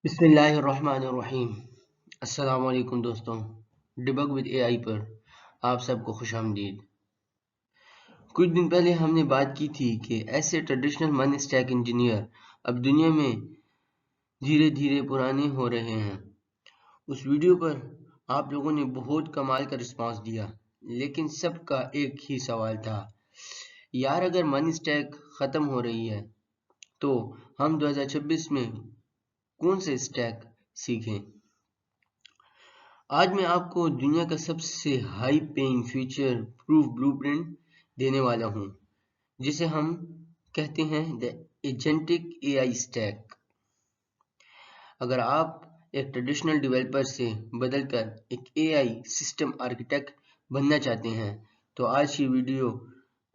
बिस्मिल्लाहिर्रहमानिर्रहीम। अस्सलाम वालेकुम दोस्तों। डिबग विद एआई पर आप सबको खुशामदीद। कुछ दिन पहले हमने बात की थी कि ऐसे ट्रेडिशनल मनी स्टैक इंजीनियर अब दुनिया में धीरे धीरे पुराने हो रहे हैं। उस वीडियो पर आप लोगों ने बहुत कमाल का रिस्पांस दिया, लेकिन सबका एक ही सवाल था, यार अगर मनी स्टैक खत्म हो रही है तो हम 2026 में कौन से स्टैक सीखें। आज मैं आपको दुनिया का सबसे high paying future proof blueprint देने वाला हूं, जिसे हम कहते हैं द एजेंटिक एआई स्टैक। अगर आप एक ट्रेडिशनल डेवलपर से बदलकर एक एआई सिस्टम आर्किटेक्ट बनना चाहते हैं, तो आज की वीडियो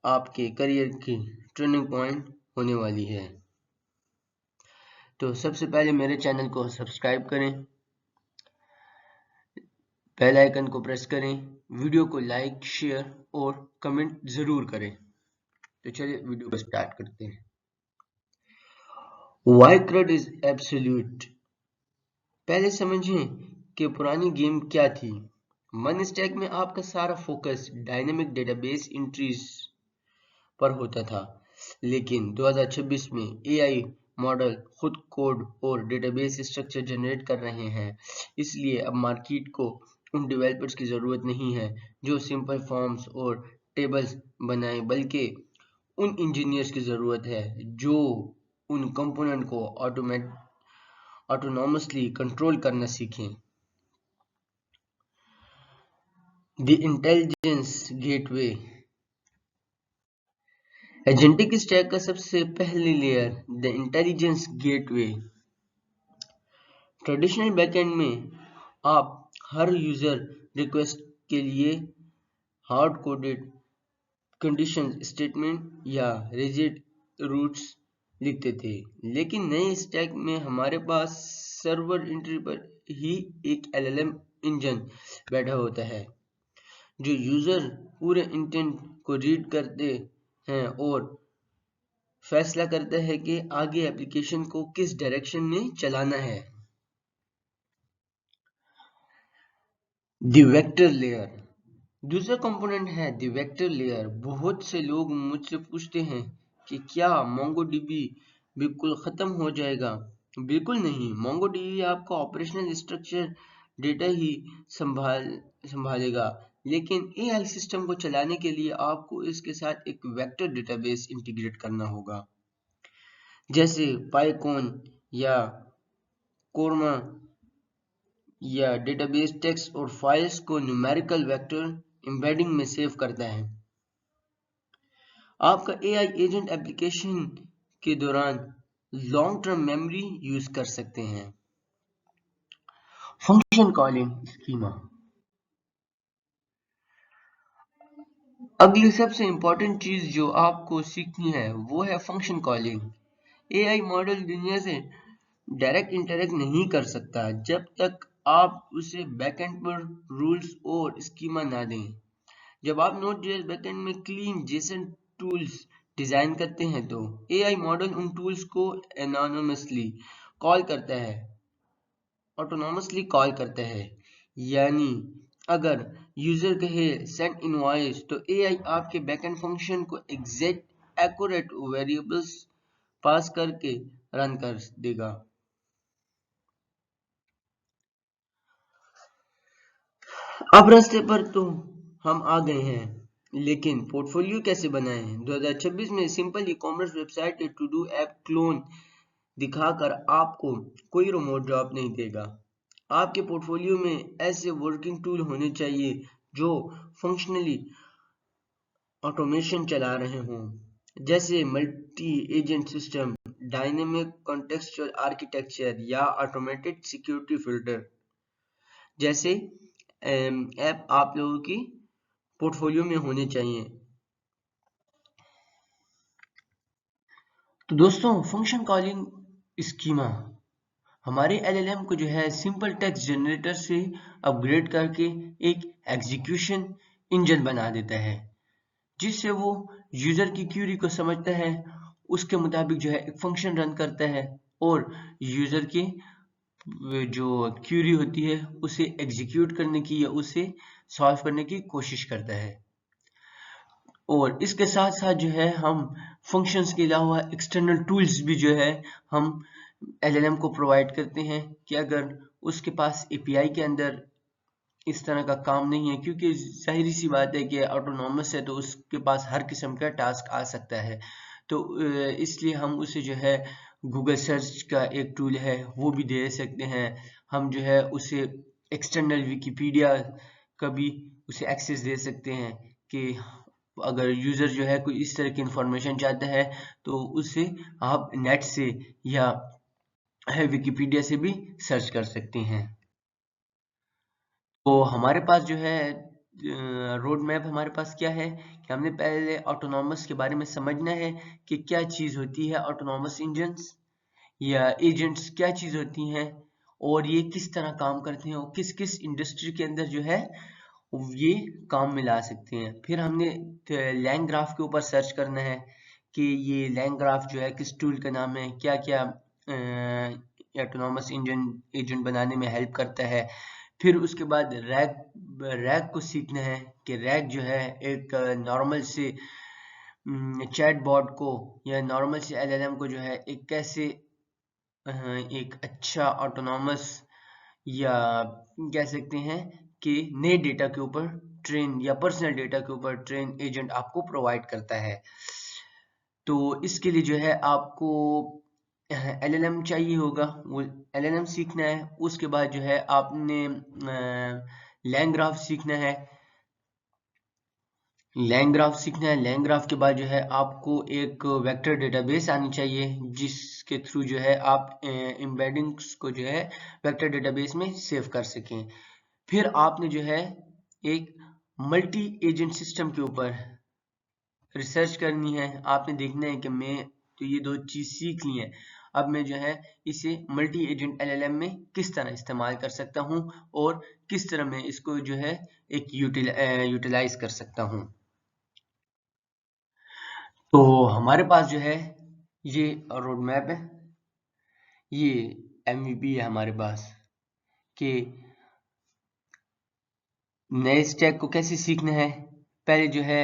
आपके करियर की टर्निंग पॉइंट होने वाली है। तो सबसे पहले मेरे चैनल को सब्सक्राइब करें, बेल आइकन को प्रेस करें, वीडियो को लाइक, शेयर और कमेंट जरूर करें। तो चलिए वीडियो को स्टार्ट करते हैं। Why CRUD is absolute। पहले समझें कि पुरानी गेम क्या थी। मनी स्टैक में आपका सारा फोकस डायनेमिक डेटाबेस एंट्रीज पर होता था, लेकिन 2026 में एआई मॉडल खुद कोड और डेटाबेस स्ट्रक्चर जनरेट कर रहे हैं। इसलिए अब मार्केट को उन डेवलपर्स की ज़रूरत नहीं है जो सिंपल फॉर्म्स और टेबल्स बनाएं, बल्कि उन इंजीनियर्स की ज़रूरत है जो उन कंपोनेंट को ऑटोनॉमसली कंट्रोल करना सीखें। The intelligence gateway. Agentic stack का सबसे पहली layer the intelligence gateway. Traditional backend में आप हर यूजर रिक्वेस्ट के लिए हार्ड कोडेड कंडीशन स्टेटमेंट या रिजिड रूट्स लिखते थे, लेकिन नए स्टैक में हमारे पास सर्वर एंट्री पर ही एक एलएलएम इंजन बैठा होता है जो यूजर पूरे इंटेंट को रीड करते हैं और फैसला करता है कि आगे एप्लीकेशन को किस डायरेक्शन में चलाना है। द वेक्टर लेयर दूसरा कंपोनेंट है द वेक्टर लेयर। बहुत से लोग मुझसे पूछते हैं कि क्या मोंगोडीबी बिल्कुल खत्म हो जाएगा। बिल्कुल नहीं, मोंगोडीबी आपका ऑपरेशनल स्ट्रक्चर डेटा ही संभालेगा, लेकिन एआई सिस्टम को चलाने के लिए आपको इसके साथ एक वेक्टर डेटाबेस इंटीग्रेट करना होगा, जैसे पाइथन या कोरमा, या डेटाबेस टेक्स्ट और फाइल्स को न्यूमेरिकल वेक्टर एम्बेडिंग में सेव करता है। आपका एआई एजेंट एप्लीकेशन के दौरान लॉन्ग टर्म मेमोरी यूज कर सकते हैं। Function calling schema. अगली सबसे इंपॉर्टेंट चीज जो आपको सीखनी है वो है फंक्शन कॉलिंग। एआई मॉडल दुनिया से डायरेक्ट इंटरेक्ट नहीं कर सकता जब तक आप उसे बैकएंड पर रूल्स और स्कीमा ना दें। जब आप Node.js बैकएंड में क्लीन जेसन टूल्स डिजाइन करते हैं तो एआई मॉडल उन टूल्स को ऑटोनॉमसली कॉल करता है। यानी अगर यूजर कहे सेंड इनवॉइस तो एआई आपके बैकएंड फंक्शन को एग्जैक्ट एक्यूरेट वेरिएबल्स पास करके रन कर देगा। अब रास्ते पर तो हम आ गए हैं, लेकिन पोर्टफोलियो कैसे बनाएं। 2026 में सिंपल ई कॉमर्स वेबसाइट या टू डू ऐप क्लोन दिखाकर आपको कोई रिमोट जॉब नहीं देगा। आपके पोर्टफोलियो में ऐसे वर्किंग टूल होने चाहिए जो फंक्शनली ऑटोमेशन चला रहे हों, जैसे multi agent system, dynamic contextual architecture या ऑटोमेटेड सिक्योरिटी फिल्टर जैसे ऐप आप लोगों की पोर्टफोलियो में होने चाहिए। तो दोस्तों, फंक्शन कॉलिंग स्कीमा हमारे एलएलएम को जो है सिंपल टेक्स्ट जनरेटर से अपग्रेड करके एक एग्जीक्यूशन इंजन बना देता है, जिससे वो यूजर की क्यूरी को समझता है, उसके मुताबिक जो है एक फंक्शन रन करता है और यूजर के जो क्यूरी होती है उसे एग्जीक्यूट करने की या उसे सॉल्व करने की कोशिश करता है। और इसके साथ साथ जो है हम फंक्शंस के अलावा एक्सटर्नल टूल्स भी जो है हम एलएलएम को प्रोवाइड करते हैं कि अगर उसके पास एपीआई के अंदर इस तरह का काम नहीं है, क्योंकि जाहिर सी बात है कि ऑटोनॉमस है तो उसके पास हर किस्म का टास्क आ सकता है। तो इसलिए हम उसे जो है गूगल सर्च का एक टूल है वो भी दे सकते हैं। हम जो है उसे एक्सटर्नल विकिपीडिया का भी उसे एक्सेस दे सकते हैं कि अगर यूजर जो है कोई इस तरह की इंफॉर्मेशन चाहता है तो उसे आप नेट से या विकिपीडिया से भी सर्च कर सकते हैं। तो हमारे पास जो है रोड मैप हमारे पास क्या है कि हमने पहले ऑटोनॉमस के बारे में समझना है कि क्या चीज़ होती है ऑटोनॉमस इंजन्स या एजेंट्स, क्या चीज़ होती हैं और ये किस तरह काम करते हैं और किस किस इंडस्ट्री के अंदर जो है ये काम में ला सकते हैं। फिर हमने लैंग ग्राफ के ऊपर सर्च करना है कि ये लैंग ग्राफ जो है किस टूल का नाम है, क्या क्या ऑटोनॉमस इंजन एजेंट बनाने में हेल्प करता है। फिर उसके बाद रैग को सीखना है कि रैग जो है एक नॉर्मल से चैट बॉट को या नॉर्मल से एलएलएम को जो है एक कैसे एक अच्छा ऑटोनॉमस या कह सकते हैं कि नए डेटा के ऊपर ट्रेन या पर्सनल डेटा के ऊपर ट्रेन एजेंट आपको प्रोवाइड करता है। तो इसके लिए जो है आपको एलएलएम चाहिए होगा, वो एलएलएम सीखना है। उसके बाद जो है आपने लैंग ग्राफ सीखना है। लैंग ग्राफ सीखना है, लैंग ग्राफ के बाद जो है आपको एक वेक्टर डेटाबेस आनी चाहिए जिसके थ्रू जो है आप एम्बेडिंग्स को जो है वेक्टर डेटाबेस में सेव कर सकें। फिर आपने जो है एक मल्टी एजेंट सिस्टम के ऊपर रिसर्च करनी है। आपने देखना है कि मैं तो ये दो चीज सीख ली है, अब मैं जो है इसे मल्टी एजेंट एलएलएम में किस तरह इस्तेमाल कर सकता हूँ और किस तरह मैं इसको जो है एक यूटिलाइज कर सकता हूँ। तो हमारे पास जो है ये रोड मैप है, ये एमवीपी है हमारे पास कि नए स्टैक को कैसे सीखना है। पहले जो है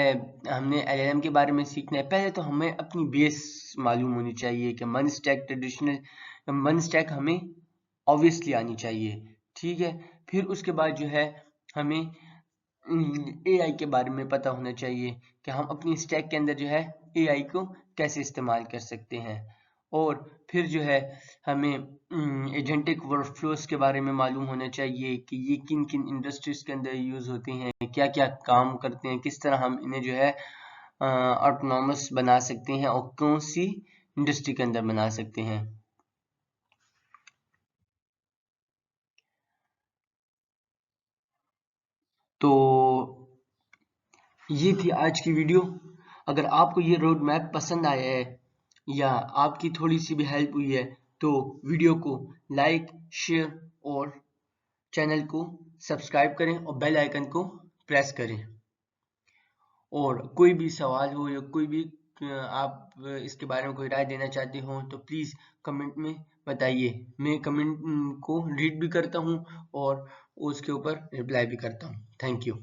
हमने एलएलएम के बारे में सीखना है। पहले तो हमें अपनी बेस मालूम होनी चाहिए कि मन स्टैक ट्रेडिशनल मन स्टैक हमें ऑब्वियसली आनी चाहिए, ठीक है। फिर उसके बाद जो है हमें एआई के बारे में पता होना चाहिए कि हम अपनी स्टैक के अंदर जो है एआई को कैसे इस्तेमाल कर सकते हैं। और फिर जो है हमें एजेंटिक वर्कफ्लोस के बारे में मालूम होना चाहिए कि ये किन किन इंडस्ट्रीज के अंदर यूज होते हैं, क्या क्या काम करते हैं, किस तरह हम इन्हें जो है ऑटोनॉमस बना सकते हैं और कौन सी इंडस्ट्री के अंदर बना सकते हैं। तो ये थी आज की वीडियो। अगर आपको ये रोड मैप पसंद आया है या आपकी थोड़ी सी भी हेल्प हुई है तो वीडियो को लाइक, शेयर और चैनल को सब्सक्राइब करें और बेल आइकन को प्रेस करें। और कोई भी सवाल हो या कोई भी आप इसके बारे में कोई राय देना चाहते हो तो प्लीज़ कमेंट में बताइए। मैं कमेंट को रीड भी करता हूँ और उसके ऊपर रिप्लाई भी करता हूँ। Thank you.